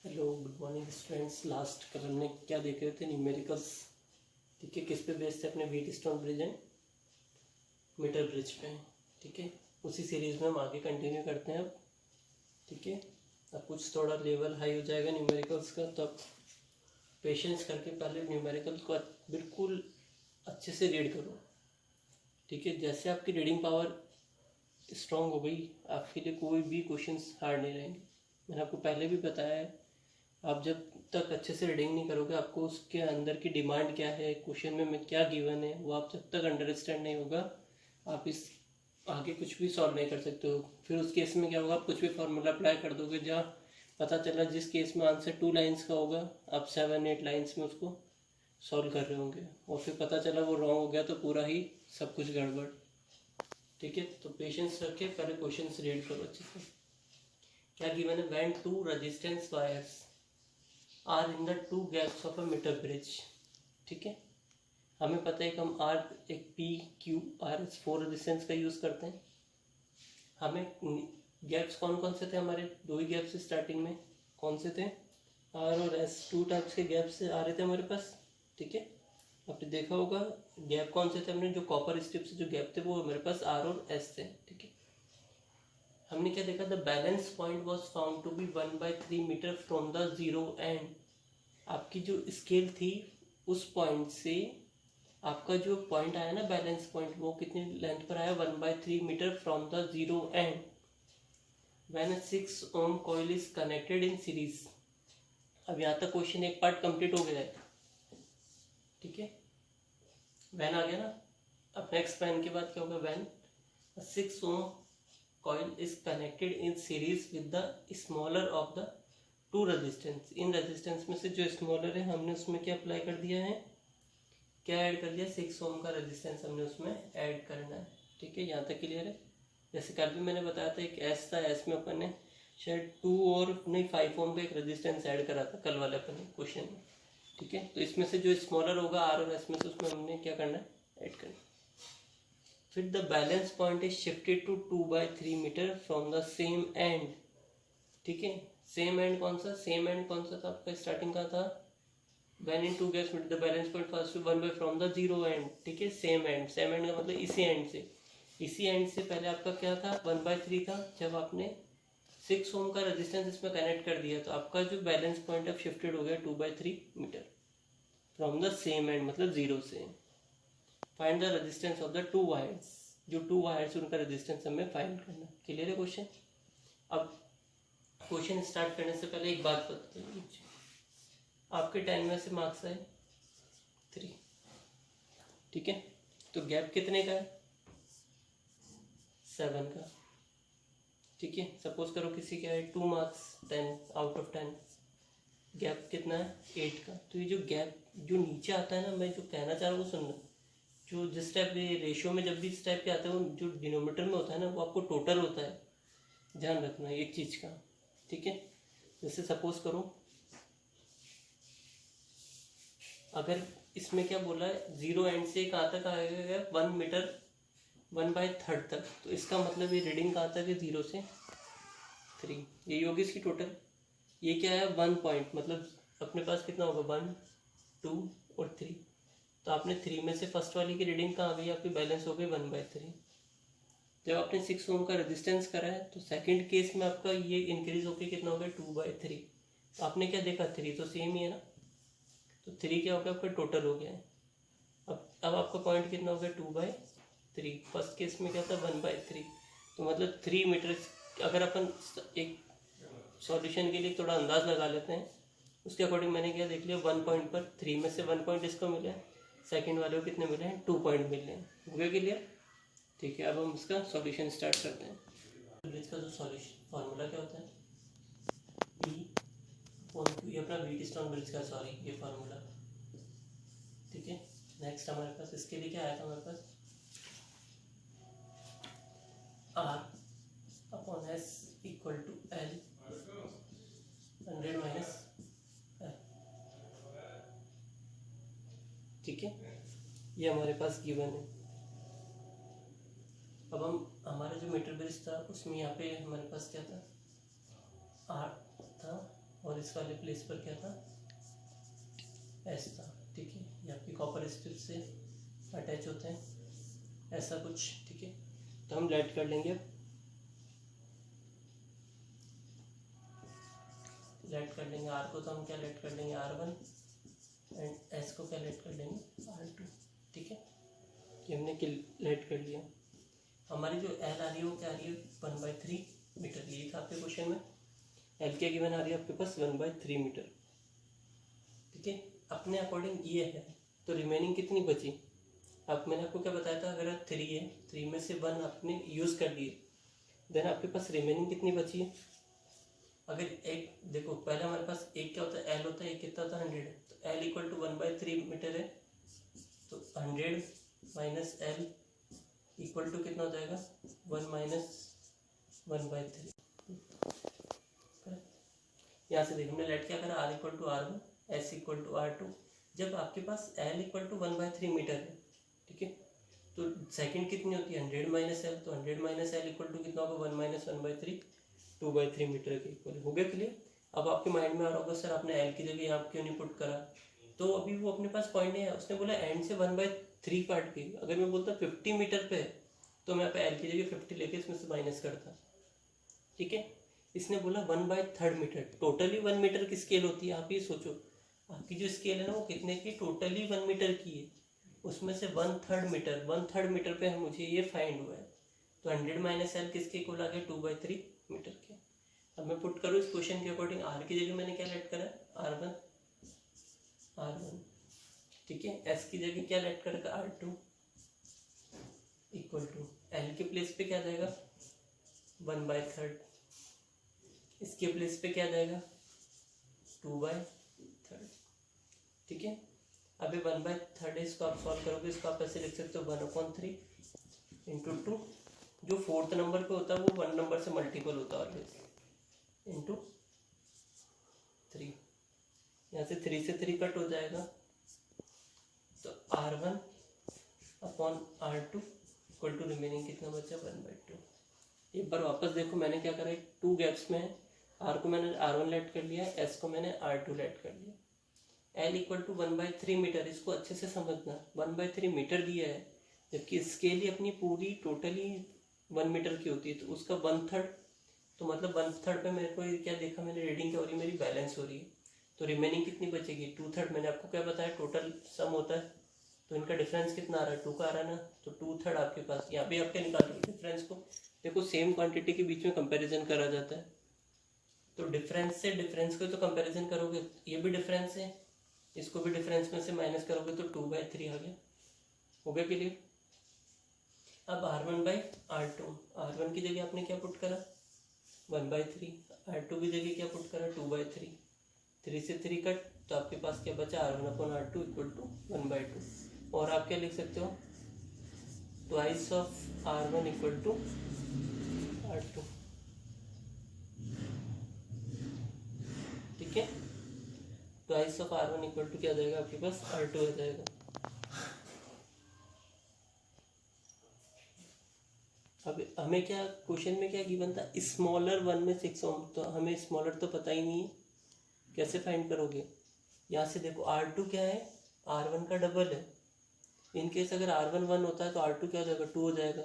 Hello good morning students. Last कल हमने क्या देख रहे थे? न्यूमेरिकल्स। ठीक है, किस पे बेस्ड थे? अपने Wheatstone bridge and metre bridge पे। ठीक है, उसी सीरीज में हम आगे कंटिन्यू करते हैं अब। ठीक है, अब कुछ थोड़ा लेवल हाई हो जाएगा न्यूमेरिकल्स का, तो अब पेशेंस करके पहले न्यूमेरिकल को बिल्कुल अच्छे से रीड करो। ठीक है, जैसे आपकी रीडिंग पावर स्ट्रॉन्ग हो गई, आपके लिए कोई भी क्वेश्चंस हार्ड नहीं रहेंगे। मैंने आपको पहले भी बताया है, आप जब तक अच्छे से रीडिंग नहीं करोगे, आपको उसके अंदर की डिमांड क्या है, क्वेश्चन में क्या गिवन है, वो आप जब तक अंडरस्टैंड नहीं होगा, आप इस आगे कुछ भी सॉल्व नहीं कर सकते हो। फिर उस केस में क्या होगा, आप कुछ भी फार्मूला अप्लाई कर दोगे, जहाँ पता चला जिस केस में आंसर 2 लाइन्स का होगा, आप 7-8 लाइन्स में उसको सॉल्व कर रहे होंगे, और फिर पता चला वो रॉन्ग हो गया, तो पूरा ही सब कुछ गड़बड़। ठीक है, तो पेशेंस रखे, पहले क्वेश्चन रीड करो अच्छे से। क्या गिवन है? When 2 resistance wires are in the 2 gaps of a metre bridge. ठीक है, हमें पता है कि हम आर एक P Q R S 4 resistance का यूज़ करते हैं। हमें गैप्स कौन कौन से थे? हमारे 2 ही गैप्स स्टार्टिंग में। कौन से थे? आर और एस, 2 टाइप्स के गैप्स आ रहे थे हमारे पास। ठीक है, आपने देखा होगा गैप कौन से थे? हमने जो कॉपर स्ट्रिप से जो गैप थे वो हमारे पास आर और एस थे। ठीक है, हमने क्या देखा? The balance point was found to be 1/3 metre from the zero end. आपकी जो स्केल थी उस पॉइंट से आपका जो पॉइंट आया ना, बैलेंस पॉइंट, वो कितनी लेंथ पर आया? 1/3 metre from the zero end when 6 ohm coil is connected in series. अब यहाँ तक क्वेश्चन एक पार्ट कंप्लीट हो गया है। ठीक है, वैन आ गया ना। अब नेक्स्ट वैन के बाद क्या होगा? When 6 ohm coil is connected in series with the smaller of the 2 resistance. इन रेजिस्टेंस में से जो स्मॉलर है, हमने उसमें क्या अप्लाई कर दिया है? क्या ऐड कर दिया? 6 ओम का रेजिस्टेंस हमने उसमें ऐड करना है। ठीक है, यहाँ तक क्लियर है। जैसे कल भी मैंने बताया था, एक एस था, एस में अपन ने शायद 2 और नहीं 5 ओम का एक रेजिस्टेंस ऐड करा था कल वाले अपन ने क्वेश्चन में। ठीक है, तो इसमें से जो स्मॉलर होगा आर और एस में से, उसमें हमने क्या करना है? ऐड करना है। फिर the balance point is shifted to 2/3 metre from the same end. ठीक है, सेम एंड कौन सा? सेम एंड कौन सा था आपका? स्टार्टिंग का था when in two gaps meet the balance point first to 1 by from the zero end। ठीक है, सेम एंड, सेम एंड का मतलब इसी एंड से। इसी एंड से पहले आपका क्या था? 1/3 था। जब आपने 6 ओम का रेजिस्टेंस इसमें कनेक्ट कर दिया, तो आपका जो बैलेंस पॉइंट अब शिफ्टेड हो गया 2/3 metre from the same end, मतलब जीरो से। Find the resistance of the 2 wires. जो 2 वायर्स उनका रेजिस्टेंस हमें फाइंड करना। क्लियर है क्वेश्चन? अब क्वेश्चन स्टार्ट करने से पहले एक बात बता दीजिए, आपके 10 में से मार्क्स आए 3। ठीक है, तो गैप कितने का है? 7 का। ठीक है, सपोज करो किसी का है 2 मार्क्स 10 आउट ऑफ 10, गैप कितना है? 8 का। तो ये जो गैप जो नीचे आता है ना, मैं जो कहना चाह रहा हूँ वो सुनना। जो जिस टाइप रेशियो में जब भी इस टाइप के आते हैं, वो जो डिनोमीटर में होता है ना, वो आपको टोटल होता है, ध्यान रखना एक चीज़ का। ठीक है, जैसे सपोज करो अगर इसमें क्या बोला है, जीरो एंड से कहाँ तक आएगा? 1 मीटर 1/3 तक। तो इसका मतलब ये रीडिंग कहाँ तक है? 0 से 3। ये होगी इसकी टोटल। ये क्या है? 1 पॉइंट, मतलब अपने पास कितना होगा? 1 2 और 3। तो आपने 3 में से फर्स्ट वाली की रीडिंग कहाँ गई? आपकी बैलेंस हो गई 1/3। जब आपने 6 ओम का रेजिस्टेंस करा है, तो सेकंड केस में आपका ये इंक्रीज होकर कितना हो गया? 2/3। तो आपने क्या देखा? 3 तो सेम ही है ना, तो 3 क्या हो गया? आपका टोटल हो गया है। अब आपका पॉइंट कितना हो गया? 2/3। फर्स्ट केस में क्या था? 1/3। तो मतलब 3 मीटर। अगर अपन एक सॉल्यूशन के लिए थोड़ा अंदाज लगा लेते हैं, उसके अकॉर्डिंग मैंने क्या देख लिया? 1 पॉइंट पर 3 में से 1 पॉइंट इसको मिले हैं, सेकेंड वाले को कितने मिले हैं? 2 पॉइंट मिले हैं। हो गया क्लियर? ठीक है, अब हम इसका सॉल्यूशन स्टार्ट करते हैं। ब्रिज का जो सॉल्यूशन फार्मूला क्या होता है? ये अपना व्हीटस्टोन ब्रिज का, सॉरी, ये फार्मूला। ठीक है, नेक्स्ट हमारे पास इसके लिए क्या आया था? हमारे पास R upon S equal to L 100 minus L। ठीक है, ये हमारे पास गिवन है। अब हम हमारा जो मीटर ब्रिज था, उसमें यहाँ पे हमारे पास क्या था? R था और इस वाले प्लेस पर क्या था, एस था। ठीक है, ये आपकी कॉपर स्ट्रिप से अटैच होते हैं, ऐसा कुछ। ठीक है, तो हम लेट कर लेंगे। अब लेट कर लेंगे आर को, तो हम क्या लेट कर लेंगे, R1, एंड एस को क्या लेट कर लेंगे, R2। ठीक है, ये हमने लेट कर लिया। हमारी जो एल आ रही है वो क्या आ रही है, 1/3 मीटर। यही था आपके क्वेश्चन में, एल क्या गिवन आ रही है आपके पास, 1/3 मीटर। ठीक है, अपने अकॉर्डिंग ये है, तो रिमेनिंग कितनी बची। अब मैंने आपको क्या बताया था, अगर 3 है, 3 में से 1 आपने यूज़ कर लिए, देन आपके पास रिमेनिंग कितनी बची है। अगर एक देखो, पहले हमारे पास एक क्या होता है, एल होता है, एक कितना होता है, 100 है, तो एल इक्वल टू 1/3 मीटर है, तो 100 माइनस एल इक्वल टू कितना हो जाएगा, 1 माइनस 1/3। यहाँ से देखो हमने लेट क्या करा, R equal to R1, S equal to R2। जब आपके पास एल इक्वल टू 1/3 मीटर है, ठीक है, तो सेकंड कितनी होती है, 100 माइनस एल, तो 100 माइनस एल इक्वल टू कितना होगा, 1 माइनस 1/3, 2/3 मीटर के इक्वल। हो गया क्लियर। अब आपके माइंड में आ रहा होगा, सर आपने एल की जगह यहाँ क्यों नहीं पुट करा, तो अभी वो अपने पास पॉइंट नहीं है, उसने बोला एंड से 1/3 काट के। अगर मैं बोलता 50 मीटर पे है, तो मैं एल की जगह 50 लेके इसमें से माइनस करता। ठीक है, इसने बोला 1/3 मीटर, टोटली 1 मीटर की स्केल होती है। आप ये सोचो, आपकी जो स्केल है ना वो कितने की, टोटली 1 मीटर की है, उसमें से 1/3 मीटर, 1/3 मीटर पे मुझे ये फाइंड हुआ है, तो 100 माइनस एल किसके इक्वल आ गया, 2/3 मीटर के। अब मैं पुट करूँ इस क्वेश्चन के अकॉर्डिंग, आर की जगह मैंने क्या लेट करा, R1, ठीक है, एस की जगह क्या लेट करेगा, R2 इक्वल टू, एल के प्लेस पे क्या जाएगा, 1/3, इसके प्लेस पे क्या जाएगा, 2/3। ठीक है, अभी 1/3 इसको आप सॉल्व करोगे, इसको आप ऐसे लिख सकते हो 1/3 इंटू 2, जो 4th नंबर पे होता है वो 1 नंबर से मल्टीपल होता है ऑलवेज, इंटू 3। यहाँ से 3 से 3 कट हो जाएगा, तो R1 upon R2 equal to remaining कितना बचा, 1/2। एक बार वापस देखो, मैंने क्या करा, 2 गैप्स में आर को मैंने R1 लेट कर लिया, एस को मैंने R2 लेट कर लिया। एल इक्वल टू 1/3 मीटर, इसको अच्छे से समझना, 1/3 मीटर दिया है, जबकि स्केल ही अपनी पूरी टोटली 1 मीटर की होती है, तो उसका 1/3, तो मतलब 1/3 पे मेरे को क्या देखा मैंने, रीडिंग क्या हो रही है मेरी, बैलेंस हो रही है, तो रिमेनिंग कितनी बचेगी, 2/3। मैंने आपको क्या बताया, टोटल सम होता है, तो इनका डिफरेंस कितना आ रहा है, 2 का आ रहा है ना, तो 2/3 आपके पास। यहाँ पे आप क्या निकालोगे, डिफरेंस को देखो, सेम क्वांटिटी के बीच में कंपैरिजन करा जाता है, तो डिफरेंस से डिफरेंस को तो कंपैरिजन करोगे, ये भी डिफरेंस है, इसको भी डिफरेंस में से माइनस करोगे, तो 2/3 आ गया। हो गया क्लियर। अब R1/R2, R1 की जगह आपने क्या पुट करा, 1/3, R2 की जगह क्या पुट करा, 2/3, 3 से 3 कट, तो आपके पास क्या बचा, R1/R2 इक्वल टू 1/2। और आप क्या लिख सकते हो, twice of R1 equal to R2। ठीक है, twice of R1 equal to क्या आ जाएगा आपके पास, R2 आ जाएगा। अब हमें क्या क्वेश्चन में क्या गिवन था, स्मॉलर 1 में 6 ओम, तो हमें स्मॉलर तो पता ही नहीं है, कैसे फाइंड करोगे। यहाँ से देखो R2 क्या है, R1 का डबल है, इनकेस अगर R1 1 होता है तो R2 क्या हो जाएगा, 2 हो जाएगा,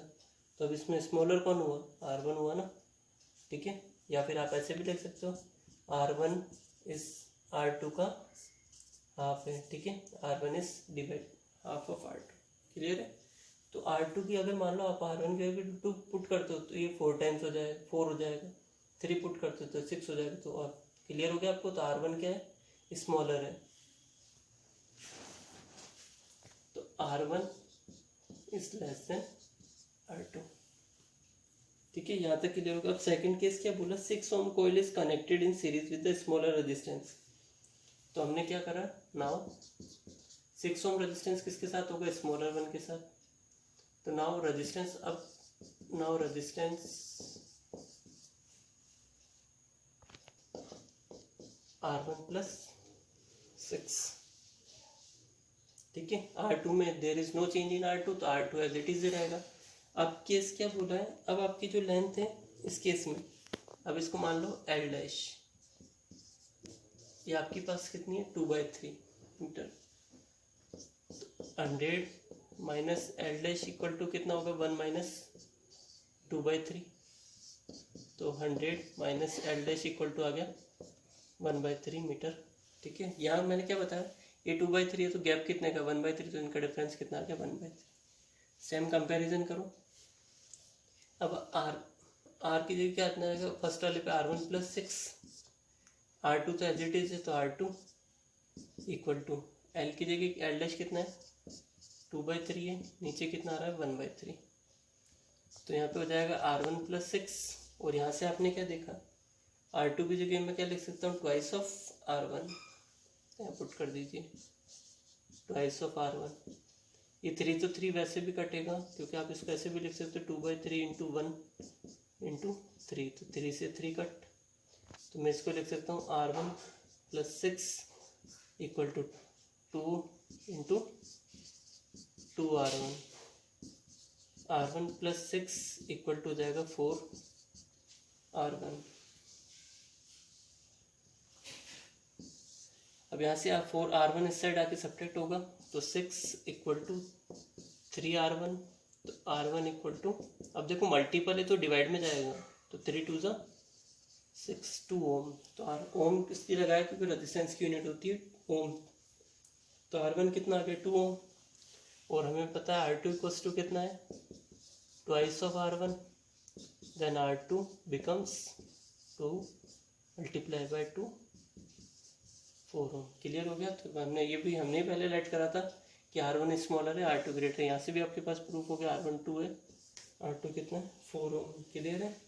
तो अब इसमें स्मॉलर कौन हुआ, R1 हुआ ना। ठीक है, या फिर आप ऐसे भी लिख सकते हो, R1 इस R2 का हाफ है। ठीक है, R1 is divide half of R2। Clear है। तो R2 की अगर मान लो आप R1 की अगर 2 पुट करते हो तो ये 4 टाइम्स हो जाएगा, 4 हो जाएगा, 3 पुट करते हो तो 6 हो जाएगा। तो आप क्लियर हो गया आपको। तो R1 क्या है, स्मॉलर है, तो R1 is less than R2। ठीक है, यहाँ तक क्लियर होगा। अब सेकंड केस क्या बोला, 6 ohm coil is connected in series with the smaller resistance. तो हमने क्या करा, नाउ 6 ओम रेजिस्टेंस किसके साथ होगा, स्मॉलर वन के साथ। तो नाउ रेजिस्टेंस, अब नाउ रेजिस्टेंस R1 प्लस 6। ठीक है, R2 में there is no change in R2, तो R2 एज इट इज रहेगा। अब केस क्या बोला है, अब आपकी जो लेंथ है इस केस में, अब इसको मान लो L डैश, ये आपके पास कितनी है 2/3 metre. 100 minus L dash equal to कितना होगा 1 माइनस 2/3, तो 100 minus L dash equal to आ गया 1/3 मीटर। ठीक है, यहाँ मैंने क्या बताया, ये 2/3 है तो गैप कितने का 1/3, तो इनका डिफरेंस कितना आ गया 1/3। सेम कंपैरिजन करो। अब आर की जगह क्या इतना आएगा, फर्स्ट वाले पे R1 + 6, R2 तो एज इट इज है तो R2 इक्वल टू एल की जगह एल डैश कितना है 2/3 है, नीचे कितना आ रहा है 1/3, तो यहाँ पे हो जाएगा R1 + 6, और यहाँ से आपने क्या देखा R2 की जगह मैं क्या लिख सकता हूँ ट्वाइस ऑफ R1, यहाँ पुट कर दीजिए ट्वाइस ऑफ R1। ये 3 तो 3 वैसे भी कटेगा क्योंकि आप इसको ऐसे भी लिख सकते हो 2/3 × 1 × 3, तो 3 से 3 कट, तो मैं इसको लिख सकता हूँ R1 + 6 equal to 2 × 2R1, R1 + 6 equal to हो जाएगा 4R1। अब यहाँ से आप 4R1 इस साइड आके सब्ट्रैक्ट होगा तो 6 इक्वल टू 3R1, तो R1 इक्वल टू, अब देखो मल्टीपल है तो डिवाइड में जाएगा, तो 3 × 2 = 6 2 ओम, तो ओम किसकी लगाया क्योंकि रेजिस्टेंस की यूनिट होती है ओम, तो R1 कितना आ गया 2 ओम, और हमें पता है R2 इक्वल्स टू कितना है twice of R1, then R2 becomes 2 × 2 4 ohm. Clear हो गया। तो हमने पहले लेट करा था कि R1 स्मॉलर है R2 ग्रेटर है, यहाँ से भी आपके पास प्रूफ हो गया R1 2 है, R2 कितना है 4 ओम। क्लियर है।